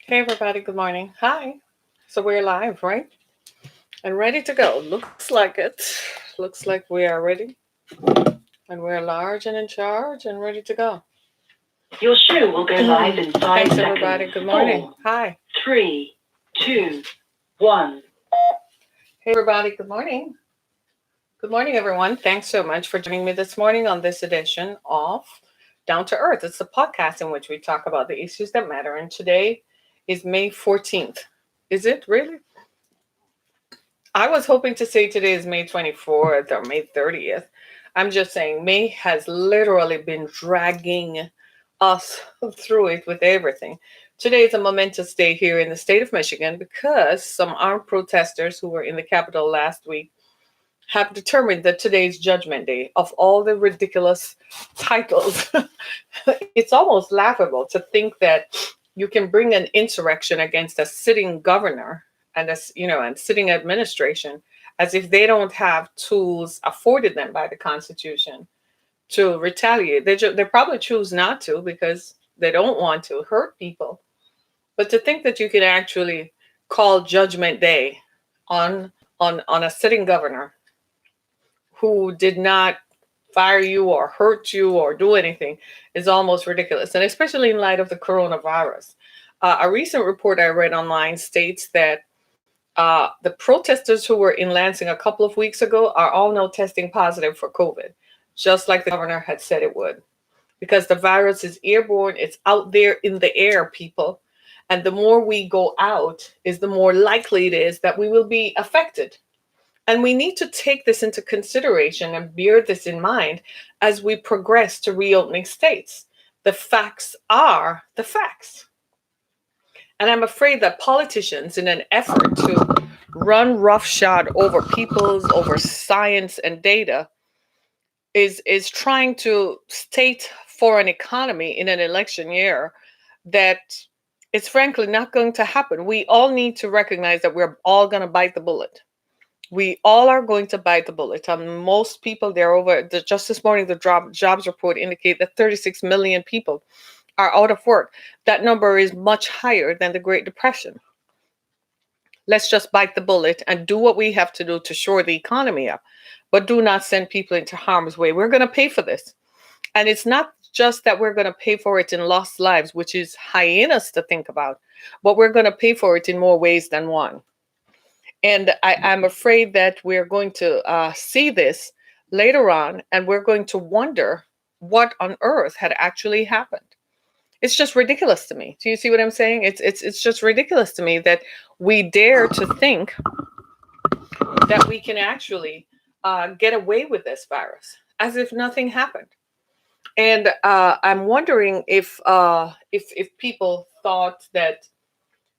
Hey everybody, good morning. Hi. So we're live, right? And ready to go. Looks like it. Looks like we are ready. And we're large and in charge and ready to go. Your show will go live in five Thanks seconds. everybody. Good morning. Four, Hi. 3, 2, 1. Hey everybody, good morning. Good morning everyone. Thanks so much for joining me this morning on this edition of Down to Earth. It's a podcast in which we talk about the issues that matter. And today is May 14th. Is it really? I was hoping to say today is May 24th or May 30th. I'm just saying, May has literally been dragging us through it with everything. Today is a momentous day here in the state of Michigan because some armed protesters who were in the Capitol last week have determined that today is Judgment Day. Of all the ridiculous titles, it's almost laughable to think that you can bring an insurrection against a sitting governor and and sitting administration as if they don't have tools afforded them by the Constitution to retaliate. They probably choose not to because they don't want to hurt people. But to think that you can actually call Judgment Day on on a sitting governor who did not fire you or hurt you or do anything is almost ridiculous. And especially in light of the coronavirus. A recent report I read online states that the protesters who were in Lansing a couple of weeks ago are all now testing positive for COVID, just like the governor had said it would. Because the virus is airborne, it's out there in the air, people. And the more we go out, is the more likely it is that we will be affected. And we need to take this into consideration and bear this in mind as we progress to reopening states. The facts are the facts. And I'm afraid that politicians, in an effort to run roughshod over people's, over science and data, is trying to state for an economy in an election year that it's frankly not going to happen. We all need to recognize that we're all going to bite the bullet. We all are going to bite the bullet. Most people, they're over. Just this morning, the jobs report indicate that 36 million people are out of work. That number is much higher than the Great Depression. Let's just bite the bullet and do what we have to do to shore the economy up, but do not send people into harm's way. We're going to pay for this. And it's not just that we're going to pay for it in lost lives, which is hyenas to think about, but we're going to pay for it in more ways than one. And I'm afraid that we're going to see this later on, and we're going to wonder what on earth had actually happened. It's just ridiculous to me. Do you see what I'm saying? It's just ridiculous to me that we dare to think that we can actually get away with this virus as if nothing happened. And I'm wondering if people thought that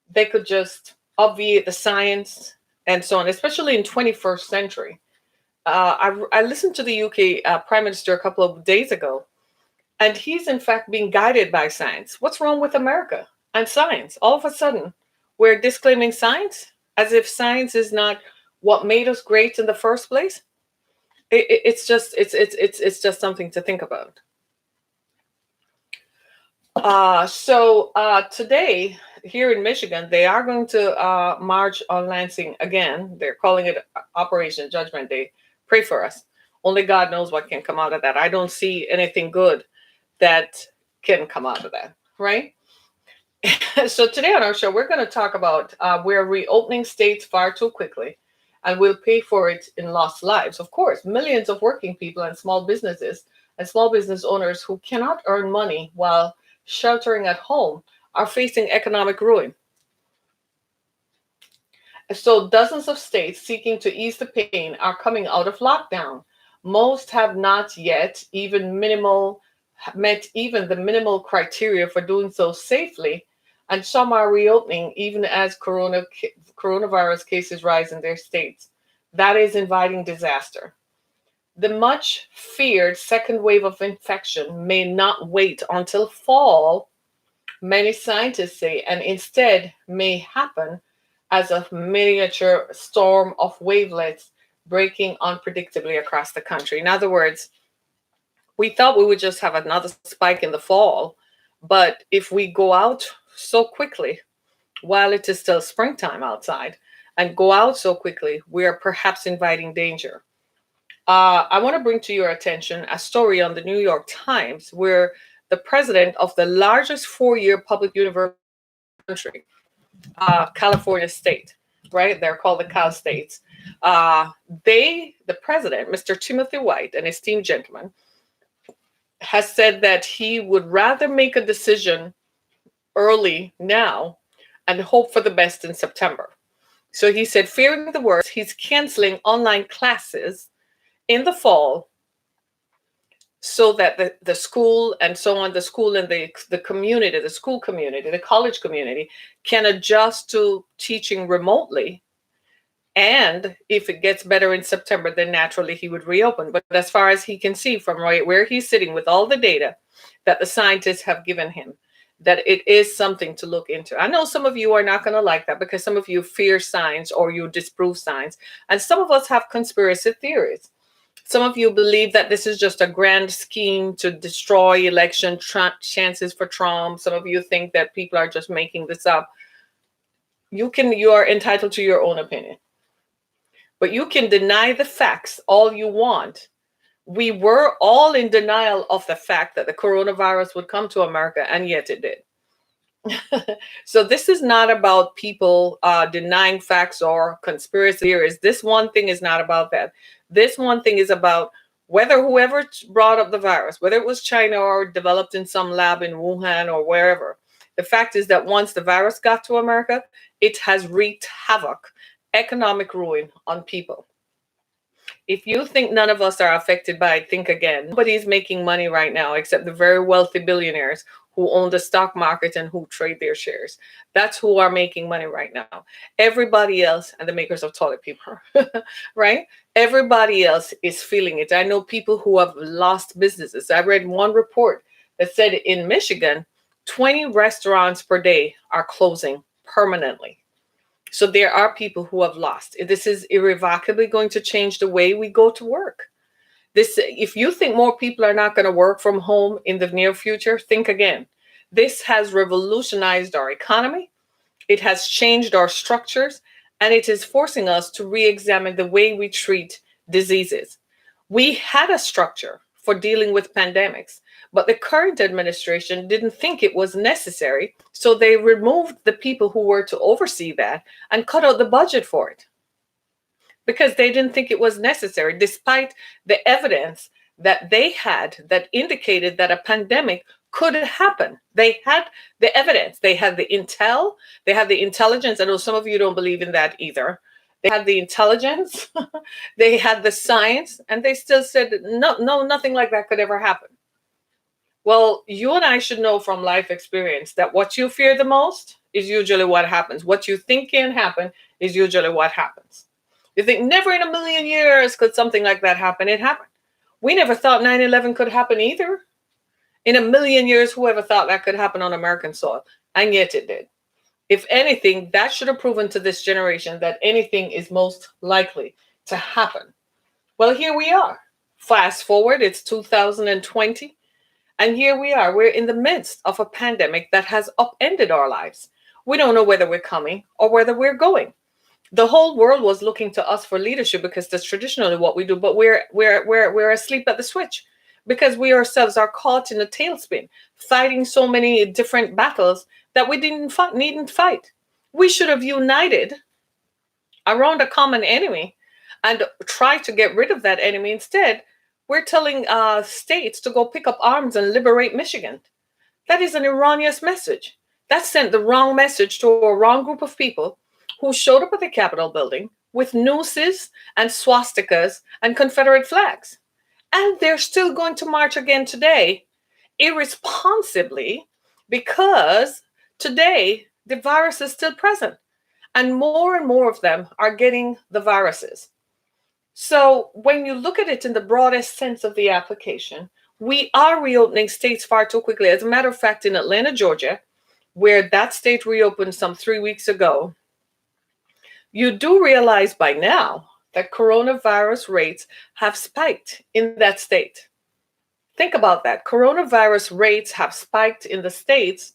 they could just obviate the science and so on, especially in 21st century. I listened to the UK Prime Minister a couple of days ago, and he's in fact being guided by science. What's wrong with America and science? All of a sudden, we're disclaiming science as if science is not what made us great in the first place. It's just something to think about. So today here in Michigan, they are going to march on Lansing again. They're calling it Operation Judgment Day. Pray for us. Only God knows what can come out of that. I don't see anything good that can come out of that, right? So today on our show, we're going to talk about we're reopening states far too quickly, and we'll pay for it in lost lives. Of course, millions of working people and small business owners who cannot earn money while sheltering at home are facing economic ruin. So dozens of states seeking to ease the pain are coming out of lockdown. Most have not yet even minimal met even the minimal criteria for doing so safely, and some are reopening even as coronavirus cases rise in their states. That is inviting disaster. The much feared second wave of infection may not wait until fall, many scientists say, and instead may happen as a miniature storm of wavelets breaking unpredictably across the country. In other words, we thought we would just have another spike in the fall, but if we go out so quickly, while it is still springtime outside and go out so quickly, we are perhaps inviting danger. I want to bring to your attention a story on the New York Times where the president of the largest four-year public university in the country, California State, right? They're called the Cal States. Uh, the president, Mr. Timothy White, an esteemed gentleman, has said that he would rather make a decision early now and hope for the best in September. So he said, fearing the worst, he's canceling online classes in the fall so that the school and so on, the school and the community, the school community, the college community can adjust to teaching remotely. And if it gets better in September, then naturally he would reopen. But as far as he can see from right where he's sitting with all the data that the scientists have given him, that it is something to look into. I know some of you are not going to like that because some of you fear science or you disprove science. And some of us have conspiracy theories. Some of you believe that this is just a grand scheme to destroy election chances for Trump. Some of you think that people are just making this up. You are entitled to your own opinion. But you can deny the facts all you want. We were all in denial of the fact that the coronavirus would come to America, and yet it did. So this is not about people denying facts or conspiracy theories. This one thing is not about that. This one thing is about whether whoever brought up the virus, whether it was China or developed in some lab in Wuhan or wherever, the fact is that once the virus got to America, it has wreaked havoc, economic ruin on people. If you think none of us are affected by it, think again. Nobody's making money right now except the very wealthy billionaires who own the stock market and who trade their shares. That's who are making money right now. Everybody else, and the makers of toilet paper, right? Everybody else is feeling it. I know people who have lost businesses. I read one report that said in Michigan, 20 restaurants per day are closing permanently. So there are people who have lost. This is irrevocably going to change the way we go to work. If you think more people are not going to work from home in the near future, think again. This has revolutionized our economy. It has changed our structures, and it is forcing us to re-examine the way we treat diseases. We had a structure for dealing with pandemics, but the current administration didn't think it was necessary, so they removed the people who were to oversee that and cut out the budget for it because they didn't think it was necessary, despite the evidence that they had that indicated that a pandemic could happen. They had the evidence, they had the intel, they had the intelligence. I know some of you don't believe in that either. They had the intelligence, they had the science, and they still said, no, nothing like that could ever happen. Well, you and I should know from life experience that what you fear the most is usually what happens. What you think can happen is usually what happens. You think never in a million years could something like that happen. It happened. We never thought 9/11 could happen either. In a million years, whoever thought that could happen on American soil? And yet it did. If anything, that should have proven to this generation that anything is most likely to happen. Well, here we are. Fast forward, it's 2020. And here we are. We're in the midst of a pandemic that has upended our lives. We don't know whether we're coming or whether we're going. The whole world was looking to us for leadership because that's traditionally what we do, but we're asleep at the switch because we ourselves are caught in a tailspin, fighting so many different battles that we needn't fight. We should have united around a common enemy and try to get rid of that enemy. Instead, we're telling states to go pick up arms and liberate Michigan. That is an erroneous message. That sent the wrong message to a wrong group of people who showed up at the Capitol building with nooses and swastikas and Confederate flags. And they're still going to march again today, irresponsibly, because today the virus is still present. And more of them are getting the viruses. So when you look at it in the broadest sense of the application, we are reopening states far too quickly. As a matter of fact, in Atlanta, Georgia, where that state reopened some 3 weeks ago, you do realize by now that coronavirus rates have spiked in that state. Think about that. Coronavirus rates have spiked in the states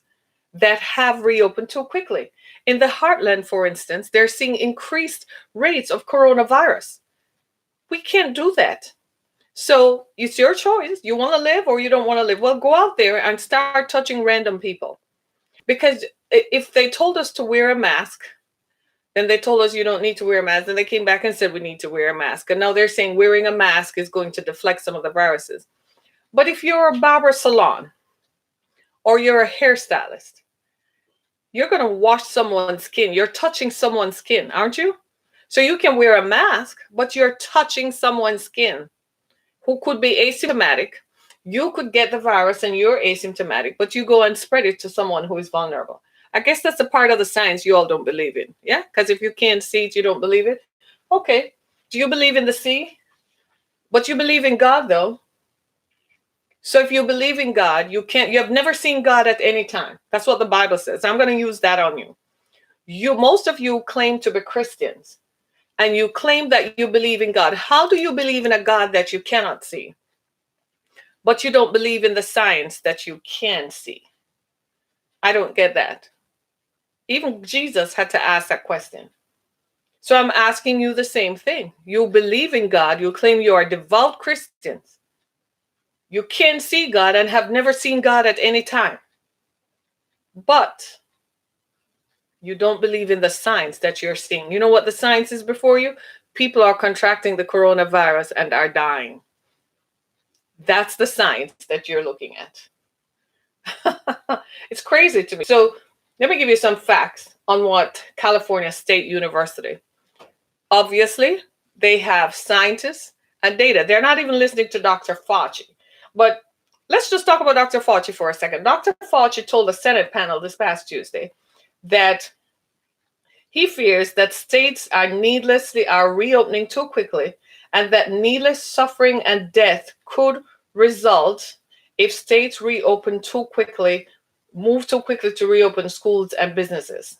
that have reopened too quickly. In the heartland, for instance, they're seeing increased rates of coronavirus. We can't do that. So it's your choice. You want to live or you don't want to live. Well, go out there and start touching random people. Because if they told us to wear a mask, then they told us you don't need to wear a mask. Then they came back and said we need to wear a mask. And now they're saying wearing a mask is going to deflect some of the viruses. But if you're a barber salon or you're a hairstylist, you're going to wash someone's skin. You're touching someone's skin, aren't you? So you can wear a mask, but you're touching someone's skin who could be asymptomatic. You could get the virus and you're asymptomatic, but you go and spread it to someone who is vulnerable. I guess that's a part of the science you all don't believe in. Yeah? Because if you can't see it, you don't believe it. Okay. Do you believe in the sea? But you believe in God, though. So if you believe in God, you have never seen God at any time. That's what the Bible says. I'm going to use that on you. Most of you claim to be Christians and you claim that you believe in God. How do you believe in a God that you cannot see? But you don't believe in the science that you can see. I don't get that. Even Jesus had to ask that question. So I'm asking you the same thing. You believe in God. You claim you are devout Christians. You can see God and have never seen God at any time. But you don't believe in the science that you're seeing. You know what the science is before you? People are contracting the coronavirus and are dying. That's the science that you're looking at. It's crazy to me. So let me give you some facts on what California State University. Obviously, they have scientists and data. They're not even listening to Dr. Fauci. But let's just talk about Dr. Fauci for a second. Dr. Fauci told the Senate panel this past Tuesday that he fears that states are reopening too quickly and that needless suffering and death could result if states reopen too quickly, move too quickly to reopen schools and businesses.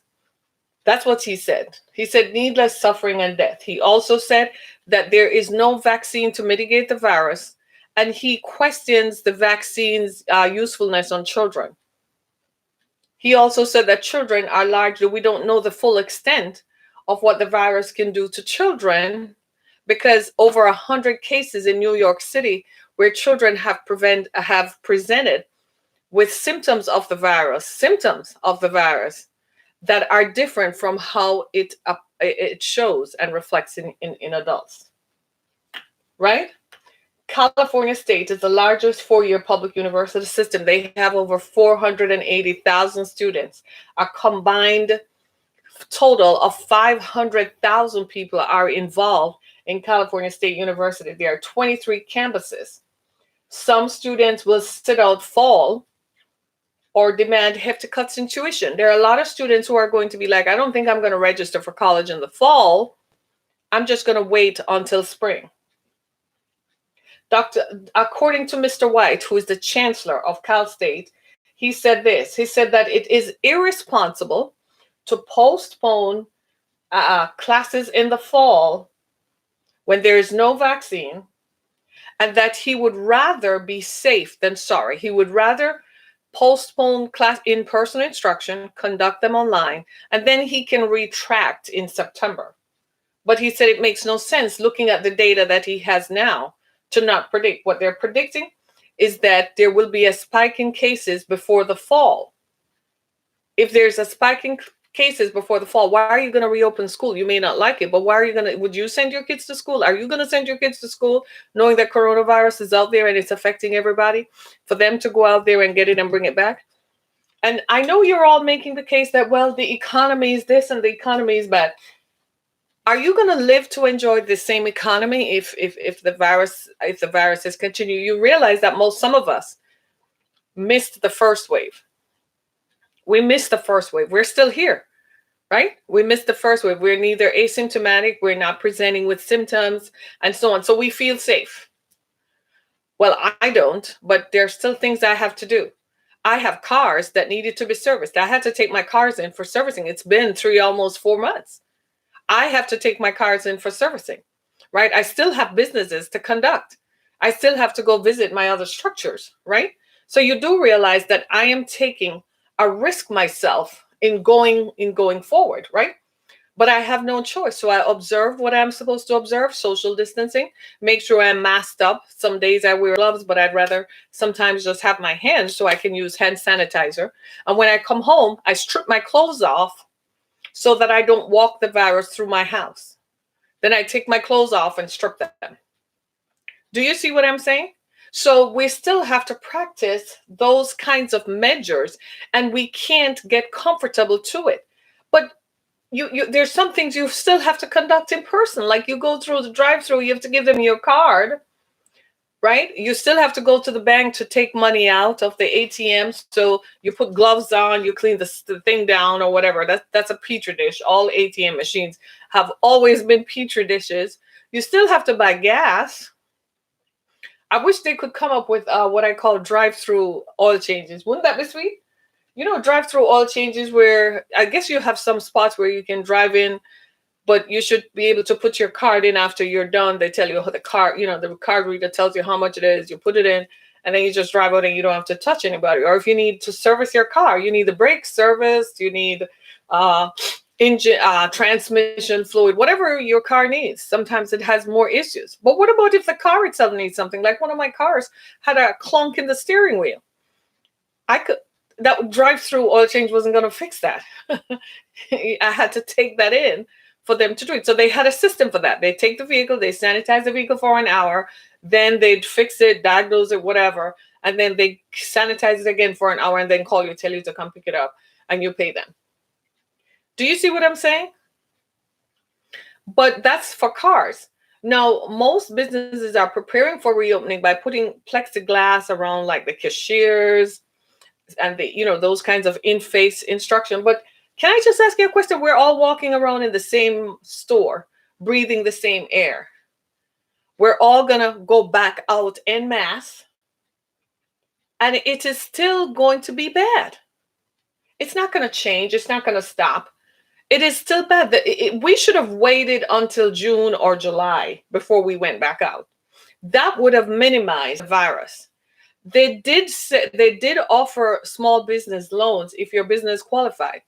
That's what he said. He said needless suffering and death. He also said that there is no vaccine to mitigate the virus, and he questions the vaccine's usefulness on children. He also said that children are largely, we don't know the full extent of what the virus can do to children because over 100 cases in New York City where children have presented with symptoms of the virus that are different from how it shows and reflects in adults, right? California State is the largest four-year public university system. They have over 480,000 students. A combined total of 500,000 people are involved in California State University. There are 23 campuses. Some students will sit out fall or demand hefty cuts in tuition. There are a lot of students who are going to be like, I don't think I'm going to register for college in the fall. I'm just going to wait until spring. According to Mr. White, who is the chancellor of Cal State, he said this. He said that it is irresponsible to postpone classes in the fall when there is no vaccine, and that he would rather be safe than sorry. He would rather postpone class in-person instruction, conduct them online, and then he can retract in September. But he said it makes no sense looking at the data that he has now to not predict. What they're predicting is that there will be a spike in cases before the fall. If there's a spike in cases before the fall, why are you going to reopen school? You may not like it, but why are you going to, would you send your kids to school? Are you going to send your kids to school knowing that coronavirus is out there and it's affecting everybody, for them to go out there and get it and bring it back? And I know you're all making the case that, well, the economy is this and the economy is bad. Are you going to live to enjoy the same economy if the viruses continue? You realize that some of us missed the first wave. We missed the first wave. We're still here, right? We missed the first wave. We're neither asymptomatic, we're not presenting with symptoms, and so on. So we feel safe. Well, I don't, but there's still things I have to do. I have cars that needed to be serviced. I had to take my cars in for servicing. It's been almost 4 months. I have to take my cars in for servicing, right? I still have businesses to conduct. I still have to go visit my other structures, right? So you do realize that I am taking a risk myself in going forward, right? But I have no choice. So I observe what I'm supposed to observe, social distancing, make sure I'm masked up. Some days I wear gloves, but I'd rather sometimes just have my hands so I can use hand sanitizer. And when I come home, I strip my clothes off so that I don't walk the virus through my house. Then I take my clothes off and strip them. Do you see what I'm saying? So we still have to practice those kinds of measures, and we can't get comfortable to it. But you there's some things you still have to conduct in person. Like you go through the drive-through, you have to give them your card, right? You still have to go to the bank to take money out of the ATM. So you put gloves on, you clean the thing down or whatever. That's a petri dish. All ATM machines have always been petri dishes. You still have to buy gas. I wish they could come up with what I call drive-through oil changes. Wouldn't that be sweet? Drive-through oil changes where I guess you have some spots where you can drive in, but you should be able to put your card in after you're done. They tell you how the card, the card reader tells you how much it is. You put it in, and then you just drive out and you don't have to touch anybody. Or if you need to service your car, you need the brake service, you need uh, engine, transmission fluid, whatever your car needs. Sometimes it has more issues. But what about if the car itself needs something? Like one of my cars had a clunk in the steering wheel. That drive-through oil change wasn't going to fix that. I had to take that in for them to do it. So they had a system for that. They take the vehicle, they sanitize the vehicle for an hour, then they'd fix it, diagnose it, whatever, and then they sanitize it again for an hour and then call you, tell you to come pick it up, and you pay them. Do you see what I'm saying? But that's for cars. Now, most businesses are preparing for reopening by putting plexiglass around like the cashiers and those kinds of in-face instruction. But can I just ask you a question? We're all walking around in the same store, breathing the same air. We're all gonna go back out en masse, and it is still going to be bad. It's not going to change. It's not going to stop. It is still bad. We should have waited until June or July before we went back out. That would have minimized the virus. They did offer small business loans if your business qualified,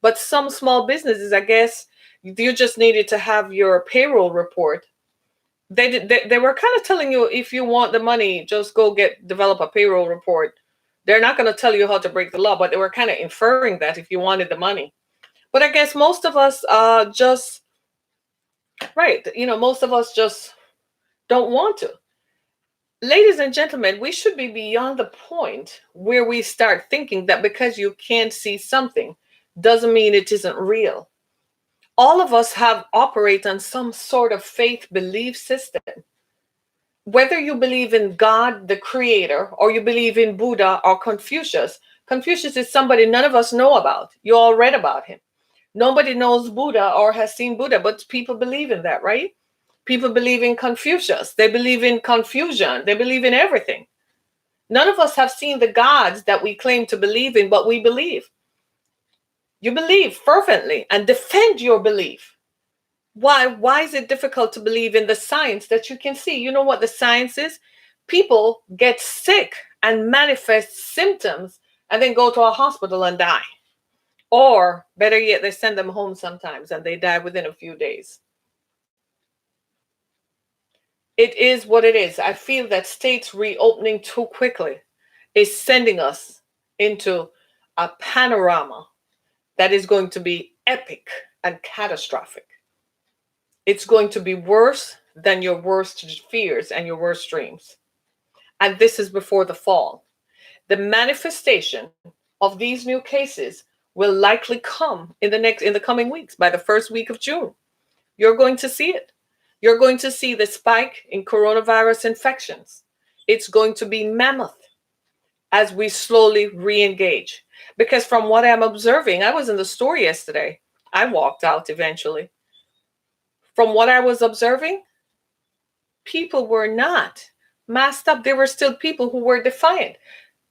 but some small businesses, I guess, you just needed to have your payroll report. They were kind of telling you, if you want the money, just go develop a payroll report. They're not going to tell you how to break the law, but they were kind of inferring that if you wanted the money. But I guess most of us most of us just don't want to. Ladies and gentlemen, we should be beyond the point where we start thinking that because you can't see something doesn't mean it isn't real. All of us operate on some sort of faith belief system. Whether you believe in God, the creator, or you believe in Buddha or Confucius. Confucius is somebody none of us know about. You all read about him. Nobody knows Buddha or has seen Buddha, but people believe in that, right? People believe in Confucius. They believe in Confucian. They believe in everything. None of us have seen the gods that we claim to believe in, but we believe. You believe fervently and defend your belief. Why is it difficult to believe in the science that you can see? You know what the science is? People get sick and manifest symptoms and then go to a hospital and die. Or better yet, they send them home sometimes and they die within a few days. It is what it is. I feel that states reopening too quickly is sending us into a panorama that is going to be epic and catastrophic. It's going to be worse than your worst fears and your worst dreams. And this is before the fall. The manifestation of these new cases will likely come in the coming weeks. By the first week of June, you're going to see it. You're going to see the spike in coronavirus infections. It's going to be mammoth as we slowly re-engage. Because from what I'm observing, I was in the store yesterday. I walked out eventually. From what I was observing, people were not masked up. There were still people who were defiant.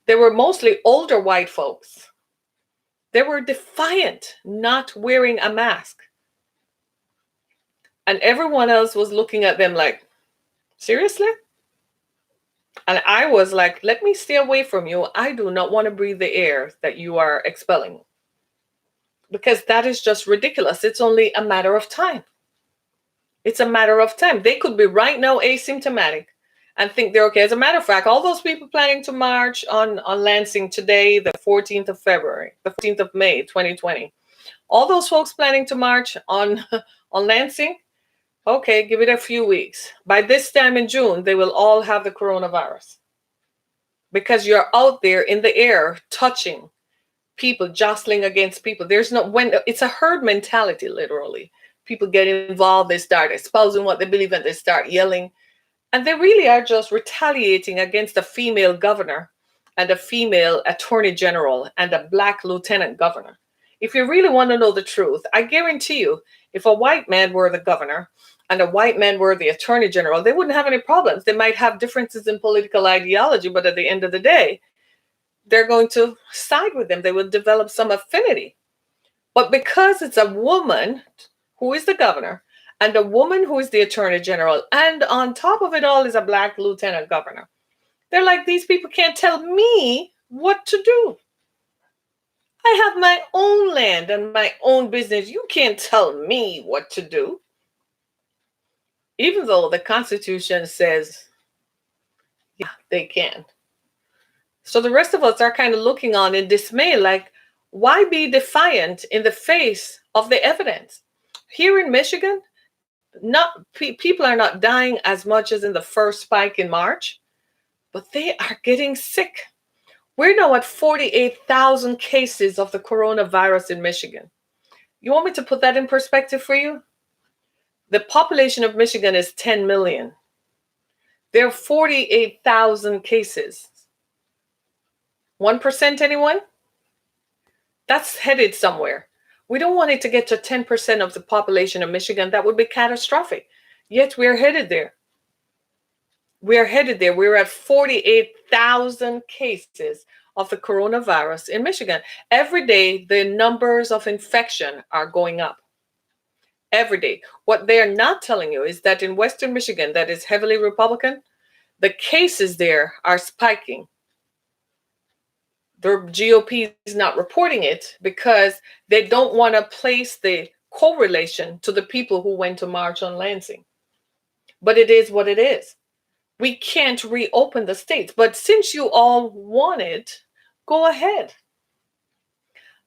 They were mostly older white folks. They were defiant, not wearing a mask. And everyone else was looking at them like, seriously? And I was like, let me stay away from you. I do not want to breathe the air that you are expelling. because that is just ridiculous. It's only a matter of time. It's a matter of time. They could be right now asymptomatic and think they're okay. As a matter of fact, all those people planning to march on Lansing today, the 14th of February, the 14th of May, 2020, all those folks planning to march on Lansing, okay, give it a few weeks. By this time in June, they will all have the coronavirus because you're out there in the air touching people, jostling against people. There's no, when it's a herd mentality, literally. People get involved, they start espousing what they believe in, they start yelling. And they really are just retaliating against a female governor and a female attorney general and a black lieutenant governor. If you really want to know the truth, I guarantee you, if a white man were the governor and a white man were the attorney general, they wouldn't have any problems. They might have differences in political ideology, but at the end of the day, they're going to side with them. They will develop some affinity. But because it's a woman who is the governor and a woman who is the attorney general, and on top of it all is a black lieutenant governor, they're like, these people can't tell me what to do. I have my own land and my own business. You can't tell me what to do. Even though the Constitution says, yeah, they can. So the rest of us are kind of looking on in dismay, like, why be defiant in the face of the evidence? Here in Michigan, people are not dying as much as in the first spike in March, but they are getting sick. We're now at 48,000 cases of the coronavirus in Michigan. You want me to put that in perspective for you? The population of Michigan is 10 million. There are 48,000 cases. 1%, anyone? That's headed somewhere. We don't want it to get to 10% of the population of Michigan. That would be catastrophic. Yet we're headed there. We're headed there. We're at 48,000 cases of the coronavirus in Michigan. Every day, the numbers of infection are going up. Every day. What they're not telling you is that in Western Michigan, that is heavily Republican, the cases there are spiking. The GOP is not reporting it because they don't want to place the correlation to the people who went to march on Lansing. But it is what it is. We can't reopen the states. But since you all want it, go ahead.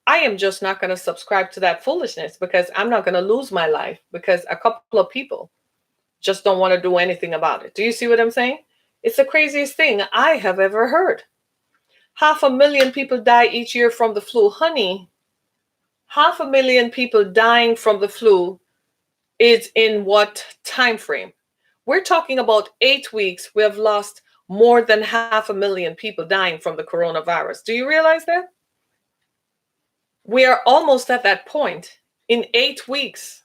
I am just not going to subscribe to that foolishness because I'm not going to lose my life because a couple of people just don't want to do anything about it. Do you see what I'm saying? It's the craziest thing I have ever heard. 500,000 people die each year from the flu. Honey, 500,000 people dying from the flu is in what time frame? We're talking about 8 weeks. We have lost more than 500,000 people dying from the coronavirus. Do you realize that? We are almost at that point in 8 weeks.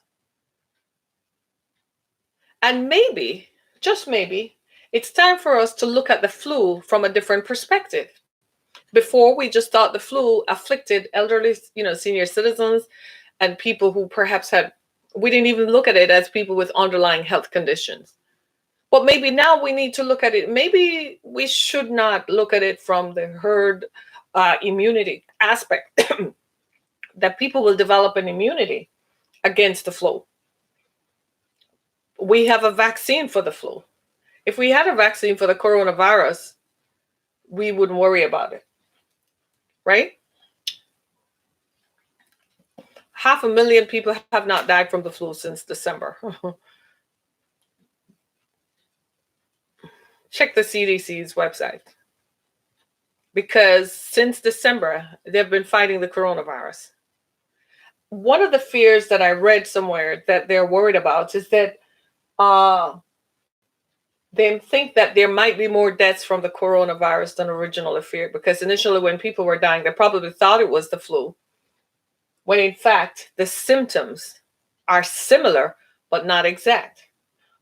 And maybe, just maybe, it's time for us to look at the flu from a different perspective. Before, we just thought the flu afflicted elderly, senior citizens and people who perhaps we didn't even look at it as people with underlying health conditions. But maybe now we need to look at it. Maybe we should not look at it from the herd immunity aspect, that people will develop an immunity against the flu. We have a vaccine for the flu. If we had a vaccine for the coronavirus, we wouldn't worry about it. Right? 500,000 people have not died from the flu since December. Check the CDC's website. Because since December, they've been fighting the coronavirus. One of the fears that I read somewhere that they're worried about is that they think that there might be more deaths from the coronavirus than originally feared, because initially when people were dying, they probably thought it was the flu, when in fact the symptoms are similar but not exact.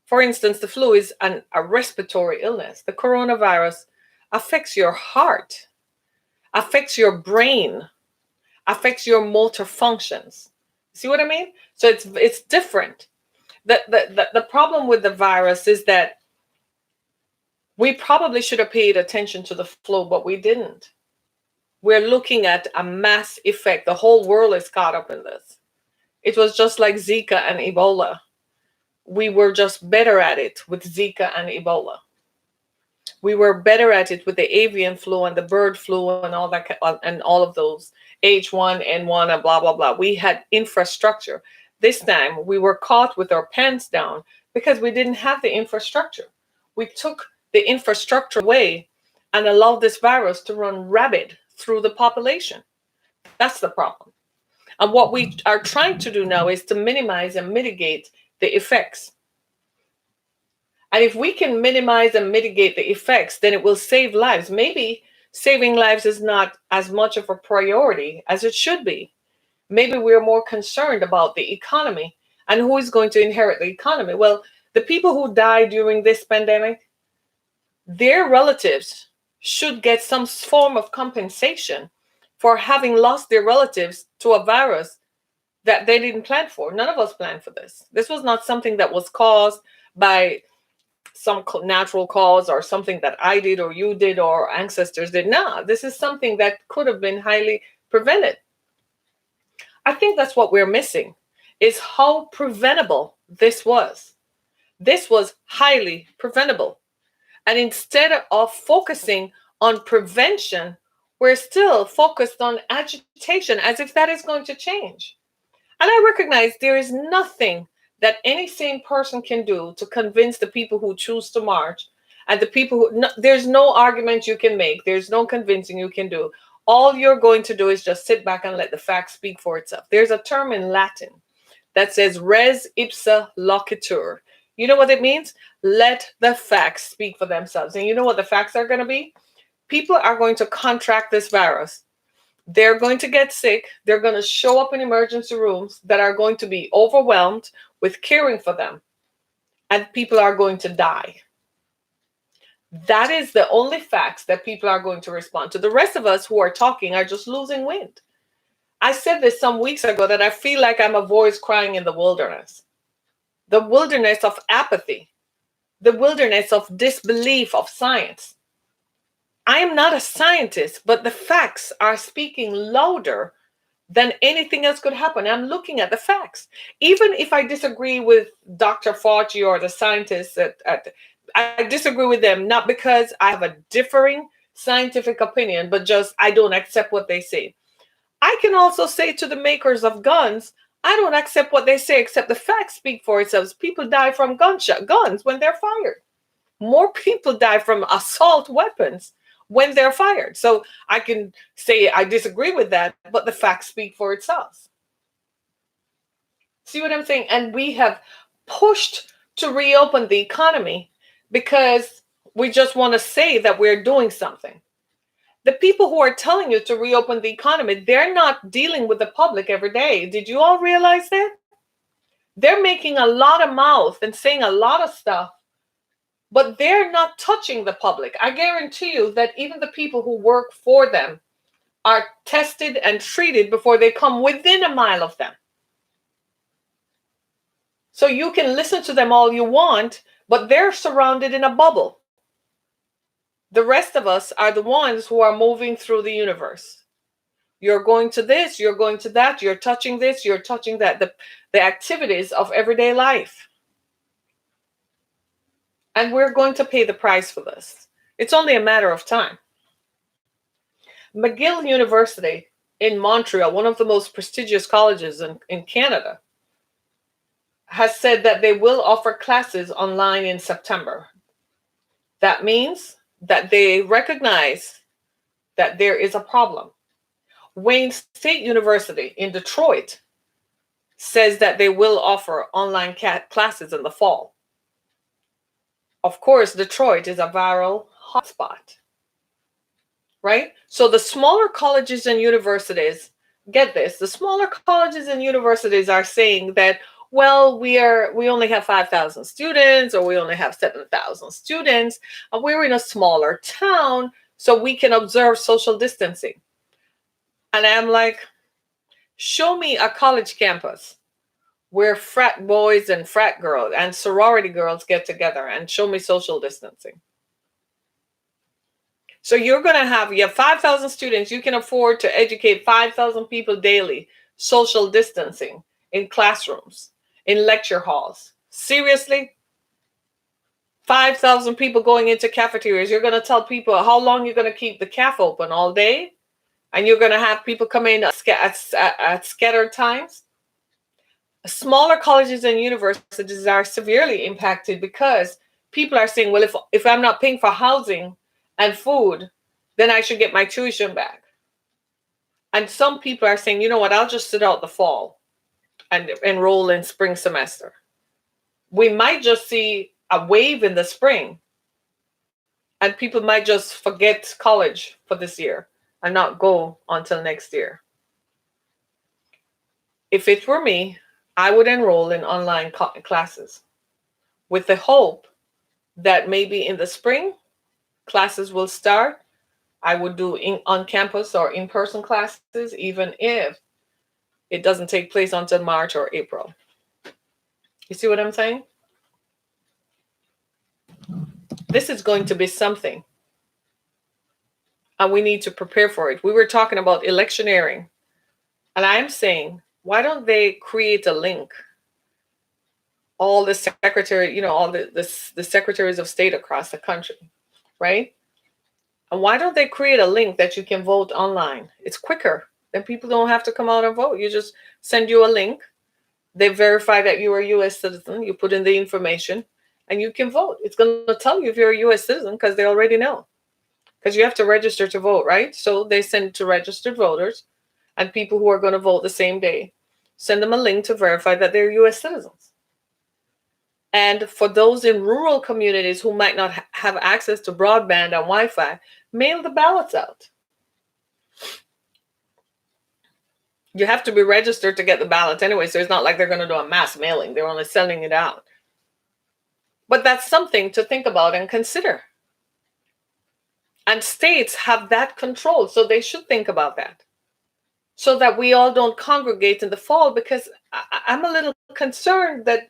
For instance, the flu is a respiratory illness. The coronavirus affects your heart, affects your brain, affects your motor functions. See what I mean? So it's different. The problem with the virus is that we probably should have paid attention to the flu, but we didn't. we're looking at a mass effect. The whole world is caught up in this. It was just like Zika and Ebola. We were just better at it with Zika and Ebola. We were better at it with the avian flu and the bird flu and all that and all of those H1N1 and blah blah blah. We had infrastructure. This time we were caught with our pants down because we didn't have the infrastructure. We took the infrastructure away and allowed this virus to run rabid through the population. That's the problem. And what we are trying to do now is to minimize and mitigate the effects. And if we can minimize and mitigate the effects, then it will save lives. Maybe saving lives is not as much of a priority as it should be. Maybe we're more concerned about the economy and who is going to inherit the economy. Well, the people who died during this pandemic, their relatives should get some form of compensation for having lost their relatives to a virus that they didn't plan for. None of us planned for this. This was not something that was caused by some natural cause or something that I did or you did or our ancestors did. No, this is something that could have been highly prevented. I think that's what we're missing, is how preventable this was. This was highly preventable. And instead of focusing on prevention, we're still focused on agitation as if that is going to change. And I recognize there is nothing that any sane person can do to convince the people who choose to march and the people who, no, there's no argument you can make. There's no convincing you can do. All you're going to do is just sit back and let the facts speak for itself. There's a term in Latin that says res ipsa loquitur. You know what it means? Let the facts speak for themselves. And you know what the facts are going to be? People are going to contract this virus. They're going to get sick. They're going to show up in emergency rooms that are going to be overwhelmed with caring for them. And people are going to die. That is the only facts that people are going to respond to. The rest of us who are talking are just losing wind. I said this some weeks ago that I feel like I'm a voice crying in the wilderness. The wilderness of apathy. The wilderness of disbelief of science. I am not a scientist, but the facts are speaking louder than anything else could happen. I'm looking at the facts. Even if I disagree with Dr. Fauci or the scientists, I disagree with them, not because I have a differing scientific opinion, but just I don't accept what they say. I can also say to the makers of guns, I don't accept what they say, except the facts speak for itself. People die from guns when they're fired. More people die from assault weapons when they're fired. So I can say I disagree with that, but the facts speak for itself. See what I'm saying? And we have pushed to reopen the economy because we just want to say that we're doing something. The people who are telling you to reopen the economy, they're not dealing with the public every day. Did you all realize that? They're making a lot of mouth and saying a lot of stuff, but they're not touching the public. I guarantee you that even the people who work for them are tested and treated before they come within a mile of them. So you can listen to them all you want, but they're surrounded in a bubble. The rest of us are the ones who are moving through the universe. You're going to this, you're going to that, you're touching this, you're touching that, the activities of everyday life. And we're going to pay the price for this. It's only a matter of time. McGill University in Montreal, one of the most prestigious colleges in Canada, has said that they will offer classes online in September. That means that they recognize that there is a problem. Wayne State University in Detroit says that they will offer online classes in the fall. Of course, Detroit is a viral hotspot, right? So the smaller colleges and universities, get this, the smaller colleges and universities are saying that, well, we only have 5,000 students, or we only have 7,000 students, and we're in a smaller town, so we can observe social distancing. And I'm like, show me a college campus where frat boys and frat girls and sorority girls get together, and show me social distancing. So you have 5,000 students. You can afford to educate 5,000 people daily, social distancing in classrooms, in lecture halls. Seriously? 5,000 people going into cafeterias. You're going to tell people how long you're going to keep the caf open all day? And you're going to have people come in at scattered times? Smaller colleges and universities are severely impacted because people are saying, well, if I'm not paying for housing and food, then I should get my tuition back. And some people are saying, you know what, I'll just sit out the fall and enroll in spring semester. We might just see a wave in the spring, and people might just forget college for this year and not go until next year. If it were me, I would enroll in online classes with the hope that maybe in the spring classes will start. I would do on campus or in-person classes, even if it doesn't take place until March or April. You see what I'm saying? This is going to be something, and we need to prepare for it. We were talking about electioneering, and I'm saying, why don't they create a link? All the all the secretaries of state across the country, right? And why don't they create a link that you can vote online? It's quicker. Then people don't have to come out and vote. You just send you a link. They verify that you're a U.S. citizen. You put in the information, and you can vote. It's going to tell you if you're a U.S. citizen because they already know. Because you have to register to vote, right? So they send it to registered voters and people who are going to vote the same day. Send them a link to verify that they're U.S. citizens. And for those in rural communities who might not have access to broadband and Wi-Fi, mail the ballots out. You have to be registered to get the ballot anyway, so it's not like they're going to do a mass mailing. They're only sending it out. But that's something to think about and consider. And states have that control, so they should think about that. So that we all don't congregate in the fall, because I'm a little concerned that,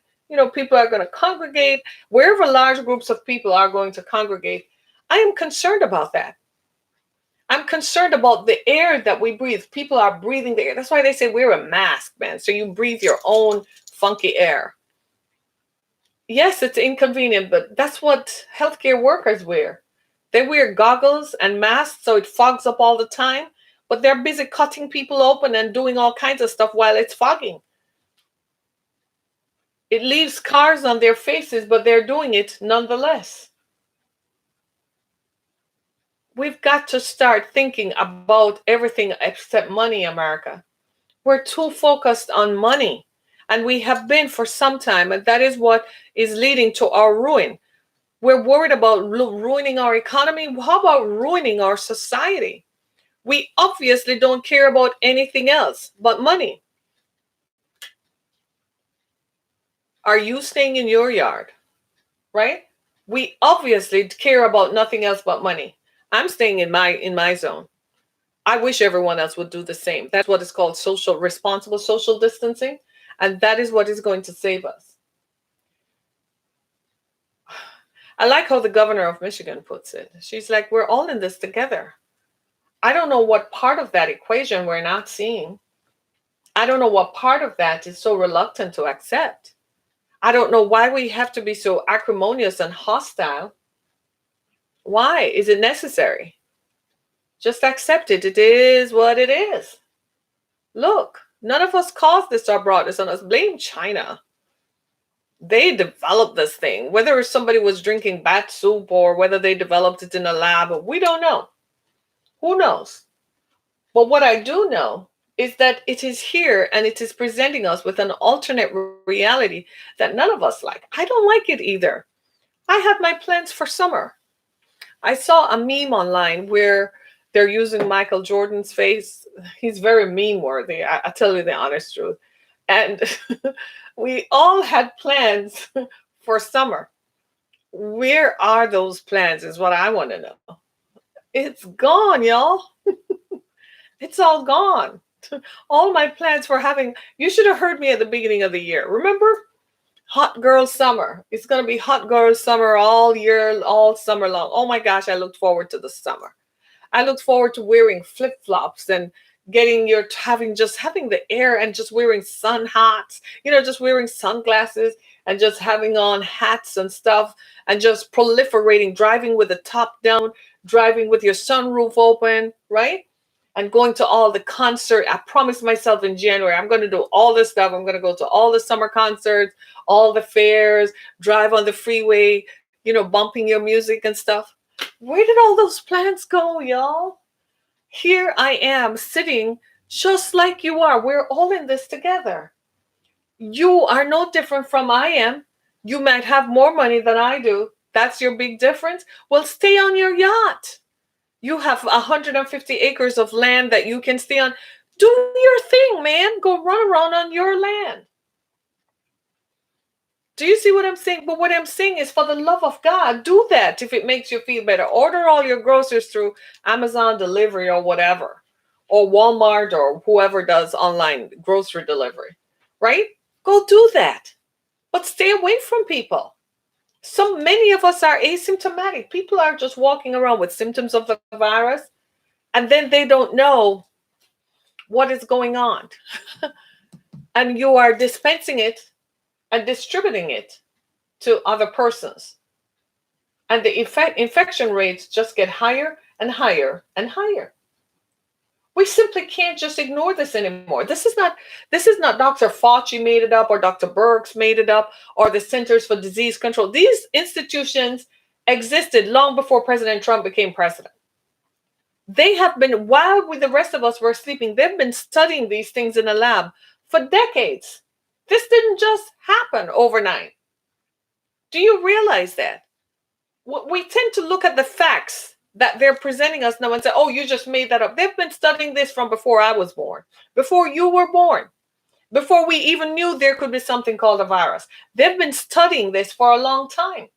people are going to congregate. Wherever large groups of people are going to congregate, I am concerned about that. I'm concerned about the air that we breathe. People are breathing the air. That's why they say wear a mask, man. So you breathe your own funky air. Yes, it's inconvenient, but that's what healthcare workers wear. They wear goggles and masks so it fogs up all the time, but they're busy cutting people open and doing all kinds of stuff while it's fogging. It leaves scars on their faces, but they're doing it nonetheless. We've got to start thinking about everything except money, America. We're too focused on money, and we have been for some time, and that is what is leading to our ruin. We're worried about ruining our economy. How about ruining our society? We obviously don't care about anything else but money. Are you staying in your yard? Right? We obviously care about nothing else but money. I'm staying in my zone. I wish everyone else would do the same. That's what is called responsible social distancing, and that is what is going to save us. I like how the governor of Michigan puts it. She's like, we're all in this together. I don't know what part of that equation we're not seeing. I don't know what part of that is so reluctant to accept. I don't know why we have to be so acrimonious and hostile. Why? Is it necessary? Just accept it. It is what it is. Look, none of us caused this or brought this on us. Blame China. They developed this thing. Whether somebody was drinking bat soup or whether they developed it in a lab, we don't know. Who knows? But what I do know is that it is here and it is presenting us with an alternate reality that none of us like. I don't like it either. I have my plans for summer. I saw a meme online where they're using Michael Jordan's face. He's very meme-worthy, I tell you the honest truth. And we all had plans for summer. Where are those plans is what I want to know. It's gone, y'all. It's all gone. All my plans for you should have heard me at the beginning of the year. Remember? Hot girl summer. It's going to be hot girl summer all year, all summer long. Oh my gosh, I looked forward to the summer. I look forward to wearing flip-flops and having the air and just wearing sun hats, just wearing sunglasses and just having on hats and stuff and just proliferating, driving with the top down, driving with your sunroof open, right? And going to all the concert. I promised myself in January, I'm going to do all this stuff. I'm going to go to all the summer concerts, all the fairs, drive on the freeway, bumping your music and stuff. Where did all those plans go, y'all? Here I am sitting just like you are. We're all in this together. You are no different from I am. You might have more money than I do. That's your big difference. Well, stay on your yacht. You have 150 acres of land that you can stay on. Do your thing, man. Go run around on your land. Do you see what I'm saying? But what I'm saying is, for the love of God, do that if it makes you feel better. Order all your groceries through Amazon delivery or whatever, or Walmart or whoever does online grocery delivery, right? Go do that. But stay away from people. So many of us are asymptomatic. People are just walking around with symptoms of the virus, and then they don't know what is going on. And you are dispensing it and distributing it to other persons. And the infection rates just get higher and higher and higher. We simply can't just ignore this anymore. This is not Dr. Fauci made it up, or Dr. Birx made it up, or the Centers for Disease Control. These institutions existed long before President Trump became president. They have been, while the rest of us were sleeping, they've been studying these things in a lab for decades. This didn't just happen overnight. Do you realize that? We tend to look at the facts that they're presenting us now and say, oh, you just made that up. They've been studying this from before I was born, before you were born, before we even knew there could be something called a virus. They've been studying this for a long time.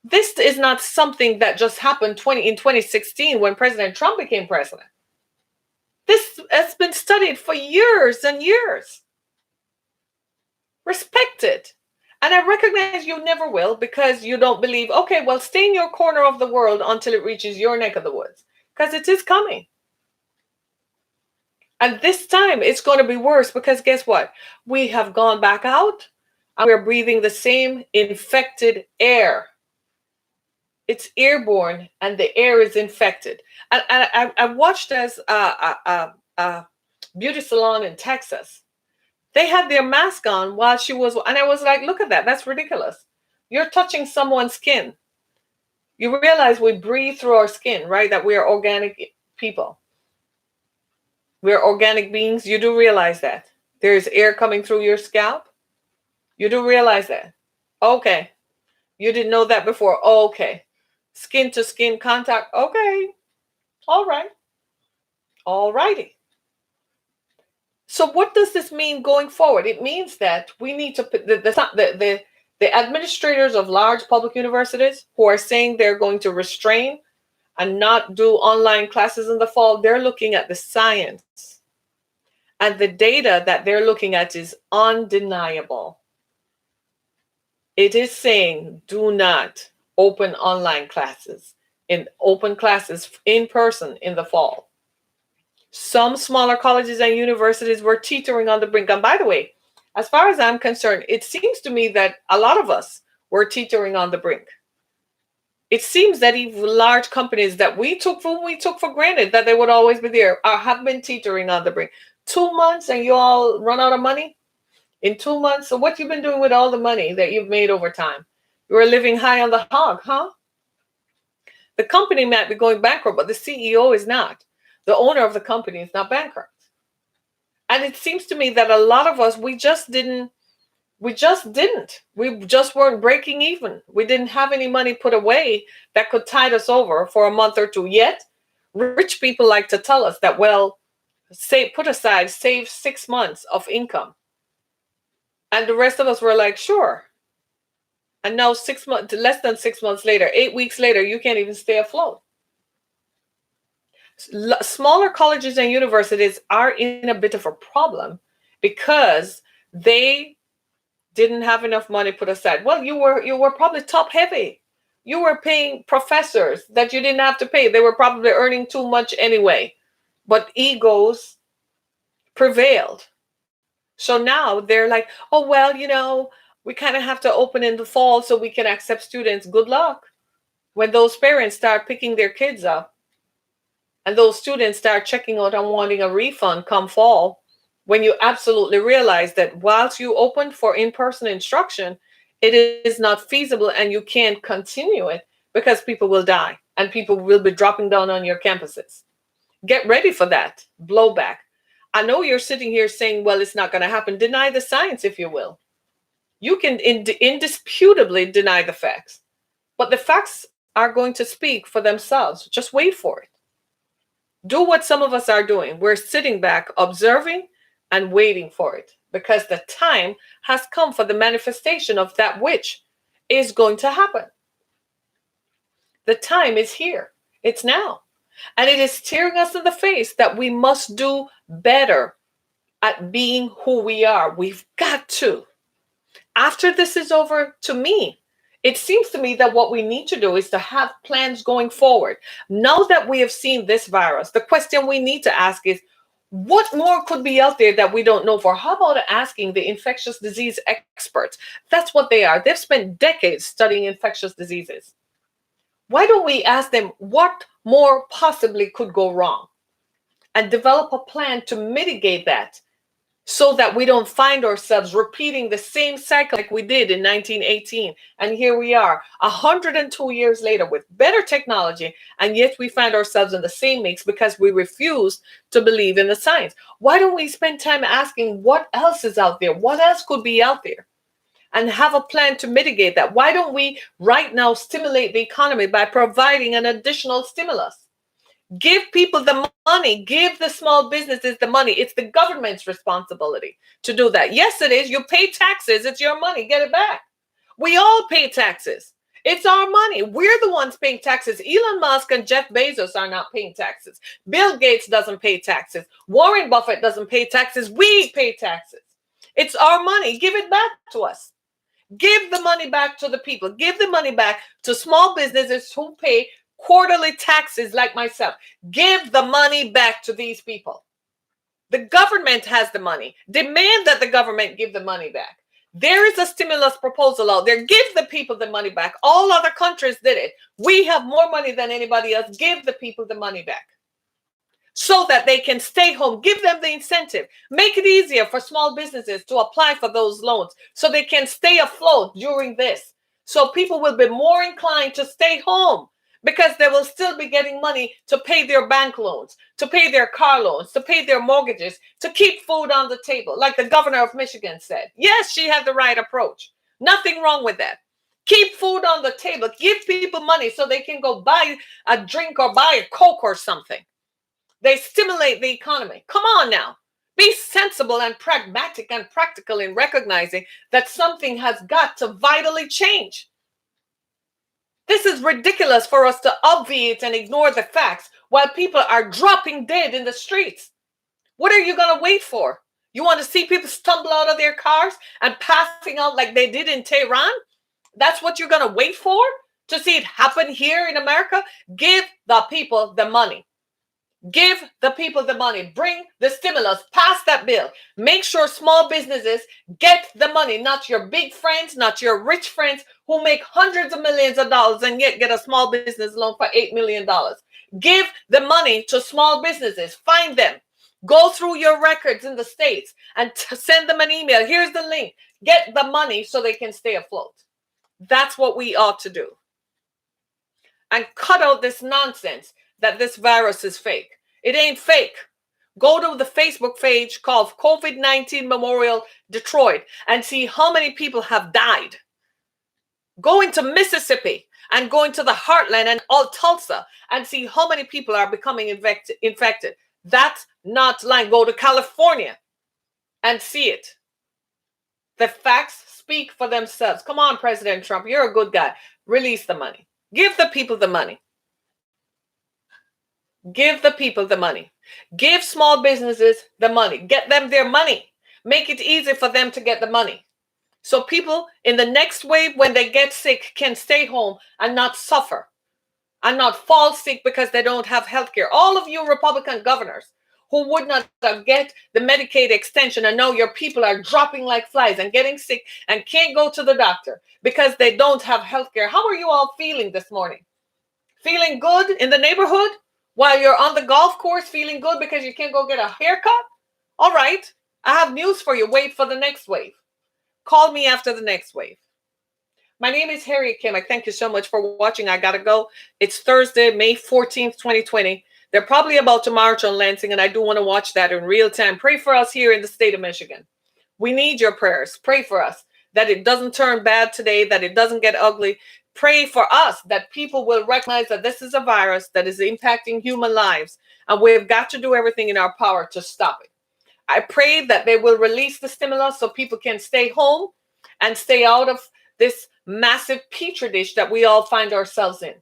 This is not something that just happened in 2016 when President Trump became president. This has been studied for years and years. Respect it. And I recognize you never will, because you don't believe, okay, well, stay in your corner of the world until it reaches your neck of the woods, because it is coming. And this time it's going to be worse, because guess what? We have gone back out and we're breathing the same infected air. It's airborne and the air is infected. And I watched as a beauty salon in Texas. They had their mask on while she was, and I was like, look at that. That's ridiculous. You're touching someone's skin. You realize we breathe through our skin, right? That we are organic people. We're organic beings. You do realize that. There's air coming through your scalp. You do realize that. Okay. You didn't know that before. Okay. Skin to skin contact. Okay. All right. All righty. So what does this mean going forward? It means that we need to put the administrators of large public universities who are saying they're going to restrain and not do online classes in the fall. They're looking at the science, and the data that they're looking at is undeniable. It is saying do not open online classes, open classes in person in the fall. Some smaller colleges and universities were teetering on the brink. And by the way, as far as I'm concerned, it seems to me that a lot of us were teetering on the brink. It seems that even large companies that we took for granted that they would always be there have been teetering on the brink. 2 months and you all run out of money? In 2 months? So what you've been doing with all the money that you've made over time? You are living high on the hog, huh? The company might be going bankrupt, but the CEO is not. The owner of the company is not bankrupt. And it seems to me that a lot of us, we just weren't breaking even. We didn't have any money put away that could tide us over for a month or two. Yet, rich people like to tell us that, well, put aside, save 6 months of income. And the rest of us were like, sure. And now less than 6 months later, 8 weeks later, you can't even stay afloat. Smaller colleges and universities are in a bit of a problem because they didn't have enough money put aside. Well, you were probably top heavy You were paying professors that you didn't have to pay. They were probably earning too much anyway. But egos prevailed. So now they're like, oh, well, we kind of have to open in the fall so we can accept students. Good luck. When those parents start picking their kids up and those students start checking out and wanting a refund come fall, when you absolutely realize that whilst you open for in-person instruction, it is not feasible and you can't continue it because people will die and people will be dropping down on your campuses. Get ready for that blowback. I know you're sitting here saying, well, it's not going to happen. Deny the science, if you will. You can indisputably deny the facts, but the facts are going to speak for themselves. Just wait for it. Do what some of us are doing. We're sitting back, observing and waiting for it because the time has come for the manifestation of that which is going to happen. The time is here. It's now. And it is staring us in the face that we must do better at being who we are. We've got to. After this is over, to me, it seems to me that what we need to do is to have plans going forward. Now that we have seen this virus, the question we need to ask is, what more could be out there that we don't know for? How about asking the infectious disease experts? That's what they are. They've spent decades studying infectious diseases. Why don't we ask them what more possibly could go wrong and develop a plan to mitigate that so that we don't find ourselves repeating the same cycle like we did in 1918. And here we are 102 years later with better technology, and yet we find ourselves in the same mix because we refuse to believe in the science. Why don't we spend time asking what else is out there? What else could be out there? And have a plan to mitigate that. Why don't we right now stimulate the economy by providing an additional stimulus? Give people the money. Give the small businesses the money. It's the government's responsibility to do that. Yes, it is. You pay taxes. It's your money. Get it back. We all pay taxes. It's our money. We're the ones paying taxes. Elon Musk and Jeff Bezos are not paying taxes. Bill Gates doesn't pay taxes. Warren Buffett doesn't pay taxes. We pay taxes. It's our money. Give it back to us. Give the money back to the people. Give the money back to small businesses who pay quarterly taxes like myself. Give the money back to these people. The government has the money. Demand that the government give the money back. There is a stimulus proposal out there. Give the people the money back. All other countries did it. We have more money than anybody else. Give the people the money back so that they can stay home. Give them the incentive. Make it easier for small businesses to apply for those loans so they can stay afloat during this. So people will be more inclined to stay home because they will still be getting money to pay their bank loans, to pay their car loans, to pay their mortgages, to keep food on the table, like the governor of Michigan said. Yes, she had the right approach. Nothing wrong with that. Keep food on the table. Give people money so they can go buy a drink or buy a Coke or something. They stimulate the economy. Come on now. Be sensible and pragmatic and practical in recognizing that something has got to vitally change. This is ridiculous for us to obviate and ignore the facts while people are dropping dead in the streets. What are you going to wait for? You want to see people stumble out of their cars and passing out like they did in Tehran? That's what you're going to wait for? To see it happen here in America? Give the people the money. Give the people the money. Bring the stimulus. Pass that bill. Make sure small businesses get the money, not your big friends, not your rich friends who make hundreds of millions of dollars and yet get a small business loan for $8 million. Give the money to small businesses. Find them. Go through your records in the States and send them an email. Here's the link. Get the money so they can stay afloat. That's what we ought to do. And cut out this nonsense that this virus is fake. It ain't fake. Go to the Facebook page called COVID-19 Memorial Detroit and see how many people have died. Go into Mississippi and go into the heartland and all Tulsa and see how many people are becoming infected. That's not lying. Go to California and see it. The facts speak for themselves. Come on, President Trump, you're a good guy. Release the money. Give the people the money. Give the people the money. Give small businesses the money. Get them their money. Make it easy for them to get the money So people in the next wave, when they get sick, can stay home and not suffer and not fall sick because they don't have health care. All of you Republican governors who would not get the Medicaid extension, and now your people are dropping like flies and getting sick and can't go to the doctor because they don't have health care. How are you all feeling this morning? Feeling good in the neighborhood while you're on the golf course, feeling good because you can't go get a haircut? All right, I have news for you. Wait for the next wave. Call me after the next wave. My name is Harriet Kim. I thank you so much for watching. I got to go. It's Thursday, May 14th, 2020. They're probably about to march on Lansing, and I do want to watch that in real time. Pray for us here in the state of Michigan. We need your prayers. Pray for us that it doesn't turn bad today, that it doesn't get ugly. Pray for us that people will recognize that this is a virus that is impacting human lives, and we've got to do everything in our power to stop it. I pray that they will release the stimulus so people can stay home and stay out of this massive petri dish that we all find ourselves in.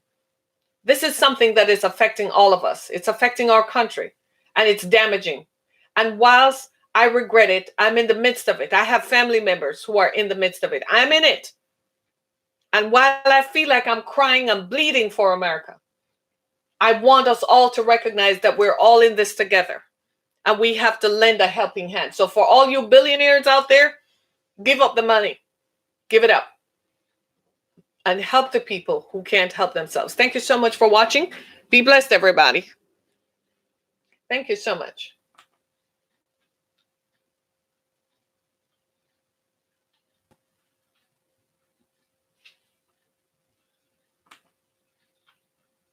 This is something that is affecting all of us. It's affecting our country, and it's damaging. And whilst I regret it, I'm in the midst of it. I have family members who are in the midst of it. I'm in it. And while I feel like I'm crying and bleeding for America, I want us all to recognize that we're all in this together, and we have to lend a helping hand. So for all you billionaires out there, give up the money. Give it up. And help the people who can't help themselves. Thank you so much for watching. Be blessed, everybody. Thank you so much.